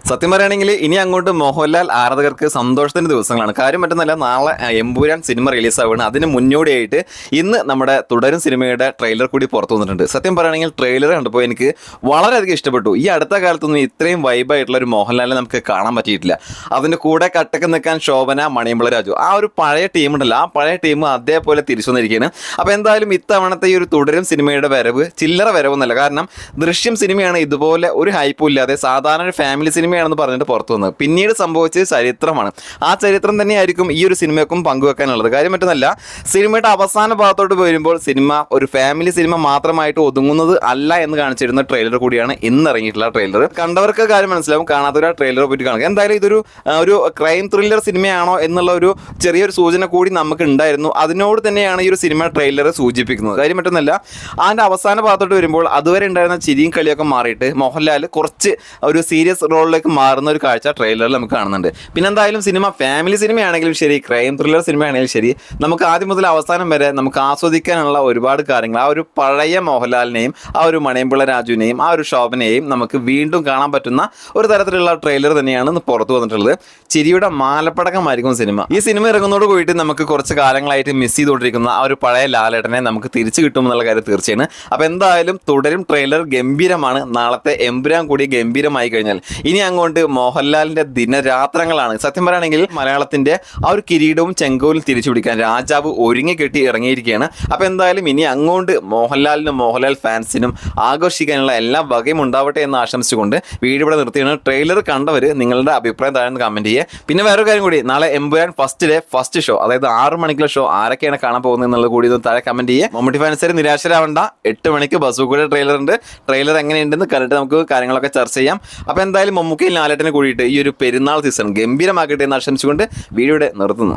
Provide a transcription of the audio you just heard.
സത്യം പറയുകയാണെങ്കിൽ ഇനി അങ്ങോട്ട് മോഹൻലാൽ ആരാധകർക്ക് സന്തോഷത്തിന്റെ ദിവസങ്ങളാണ്. കാര്യം മറ്റൊന്നല്ല, നാളെ എമ്പുരാൻ സിനിമ റിലീസാവുകയാണ്. അതിന് മുന്നോടിയായിട്ട് ഇന്ന് നമ്മുടെ തുടരും സിനിമയുടെ ട്രെയിലർ കൂടി പുറത്തു വന്നിട്ടുണ്ട്. സത്യം പറയുകയാണെങ്കിൽ ട്രെയിലർ കണ്ടപ്പോൾ എനിക്ക് വളരെയധികം ഇഷ്ടപ്പെട്ടു. ഈ അടുത്ത കാലത്തൊന്നും ഇത്രയും വൈബായിട്ടുള്ള ഒരു മോഹൻലാലിനെ നമുക്ക് കാണാൻ പറ്റിയിട്ടില്ല. അതിൻ്റെ കൂടെ കട്ടക്ക് നിൽക്കാൻ ശോഭന, മണിയമ്പിള്ള രാജു, ആ ഒരു പഴയ ടീമുണ്ടല്ലോ, ആ പഴയ ടീം അതേപോലെ തിരിച്ചു വന്നിരിക്കുകയാണ്. അപ്പോൾ എന്തായാലും ഇത്തവണത്തെ ഈ ഒരു തുടരും സിനിമയുടെ വരവ് ചില്ലറ വരവൊന്നുമല്ല. കാരണം ദൃശ്യം സിനിമയാണ് ഇതുപോലെ ഒരു ഹൈപ്പും ഇല്ലാതെ സാധാരണ ഒരു ഫാമിലി സിനിമയാണെന്ന് പറഞ്ഞിട്ട് പുറത്തു വന്നത്. പിന്നീട് സംഭവിച്ചത് ചരിത്രമാണ്. ആ ചരിത്രം തന്നെയായിരിക്കും ഈ ഒരു സിനിമയ്ക്കും പങ്കുവെക്കാനുള്ളത്. കാര്യം മറ്റൊന്നല്ല, സിനിമയുടെ അവസാന ഭാഗത്തോട്ട് വരുമ്പോൾ സിനിമ ഒരു ഫാമിലി സിനിമ മാത്രമായിട്ട് ഒതുങ്ങുന്നത് അല്ല എന്ന് കാണിച്ചിരുന്ന ട്രെയിലർ കൂടിയാണ് ഇന്ന് ഇറങ്ങിയിട്ടുള്ള ട്രെയിലർ. കണ്ടവർക്ക് കാര്യം മനസ്സിലാവും, കാണാത്തൊരു ട്രെയിലർ പോയിട്ട് കാണുക. എന്തായാലും ഇതൊരു ക്രൈം ത്രില്ലർ സിനിമയാണോ എന്നുള്ള ഒരു ചെറിയൊരു സൂചന കൂടി നമുക്ക് ഉണ്ടായിരുന്നു. അതിനോട് തന്നെയാണ് ഈ ഒരു സിനിമ ട്രെയിലർ സൂചിപ്പിക്കുന്നത്. കാര്യം മറ്റൊന്നല്ല, അതിൻ്റെ അവസാന ഭാഗത്തോട്ട് വരുമ്പോൾ അതുവരെ ഉണ്ടായിരുന്ന ചിരിയും കളിയൊക്കെ മാറിയിട്ട് മോഹൻലാൽ കുറച്ച് ഒരു സീരിയസ് റോളിലേക്ക് മാറുന്ന ഒരു കാഴ്ച ട്രെയിലറിൽ നമുക്ക് കാണുന്നുണ്ട്. പിന്നെ എന്തായാലും സിനിമ ഫാമിലി സിനിമയാണെങ്കിലും ശരി, ക്രൈം ത്രില്ലർ സിനിമയാണെങ്കിലും ശരി, നമുക്ക് ആദ്യം മുതൽ അവസാനം വരെ നമുക്ക് ആസ്വദിക്കാനുള്ള ഒരുപാട് കാര്യങ്ങൾ, ആ ഒരു പഴയ മോഹൻലാലിനെയും ആ ഒരു മണിയമ്പിള്ള രാജുവിനെയും ആ ഒരു ശോഭനയെയും നമുക്ക് വീണ്ടും കാണാൻ പറ്റുന്ന ഒരു തരത്തിലുള്ള ട്രെയിലർ തന്നെയാണ് പുറത്തു വന്നിട്ടുള്ളത്. ചിരിയുടെ മാലപ്പടക്കമായിരിക്കും സിനിമ. ഈ സിനിമ ഇറങ്ങുന്നതോട് കൂടിയിട്ട് നമുക്ക് കുറച്ച് കാലങ്ങളായിട്ട് മിസ് ചെയ്തുകൊണ്ടിരിക്കുന്ന ആ ഒരു പഴയ ലാലേട്ടനെ നമുക്ക് തിരിച്ചു കിട്ടുമെന്നുള്ള കാര്യം തീർച്ചയാണ്. അപ്പോൾ എന്തായാലും തുടരും ട്രെയിലർ ഗംഭീരമാണ്. നാളത്തെ എമ്പുരാൻ കൂടി ഗംഭീരമായി കഴിഞ്ഞാൽ ഇനി അങ്ങോട്ട് മോഹൻലാലിന്റെ ദിനരാത്രങ്ങളാണ്. സത്യം പറയുകയാണെങ്കിൽ മലയാളത്തിന്റെ ആ ഒരു കിരീടവും ചെങ്കോലും തിരിച്ചു പിടിക്കാൻ രാജാവ് ഒരുങ്ങിക്കെട്ടി ഇറങ്ങിയിരിക്കുകയാണ്. അപ്പോൾ എന്തായാലും ഇനി അങ്ങോട്ട് മോഹൻലാലിനും മോഹൻലാൽ ഫാൻസിനും ആഘോഷിക്കാനുള്ള എല്ലാ വകയും ഉണ്ടാവട്ടെ എന്ന് ആശംസിച്ചുകൊണ്ട് വീഡിയോ ഇവിടെ നിർത്തിയാണ്. ട്രെയിലർ കണ്ടവർ നിങ്ങളുടെ അഭിപ്രായം താഴെ കമന്റ് ചെയ്യുക. പിന്നെ വേറൊരു കാര്യം കൂടി, നാളെ എമ്പുരാൻ ഫസ്റ്റ് ഷോ, അതായത് 6 മണിക്കുള്ള ഷോ ആരൊക്കെയാണ് കാണാൻ പോകുന്നത് എന്നുള്ളത് കൂടി ഒന്ന് താഴെ കമന്റ് ചെയ്യുക. മമ്മൂട്ടി ഫാൻസർ നിരാശരാവണ്ട, 8 മണിക്ക് ബസൂക്കയുടെ ട്രെയിലർ ഉണ്ട്. ട്രെയിലർ എങ്ങനെയുണ്ടെന്ന് കണ്ടിട്ട് നമുക്ക് കാര്യങ്ങളൊക്കെ ചർച്ച ചെയ്യാം. അപ്പോൾ എന്തായാലും മമ്മൂക്കയിൽ ലാലേട്ടനെ കൂടിയിട്ട് ഈ ഒരു പെരുന്നാൾ സീസൺ ഗംഭീരമാക്കട്ടെ എന്ന് ആശംസിച്ചുകൊണ്ട് വീഡിയോയുടെ നിർത്തുന്നു.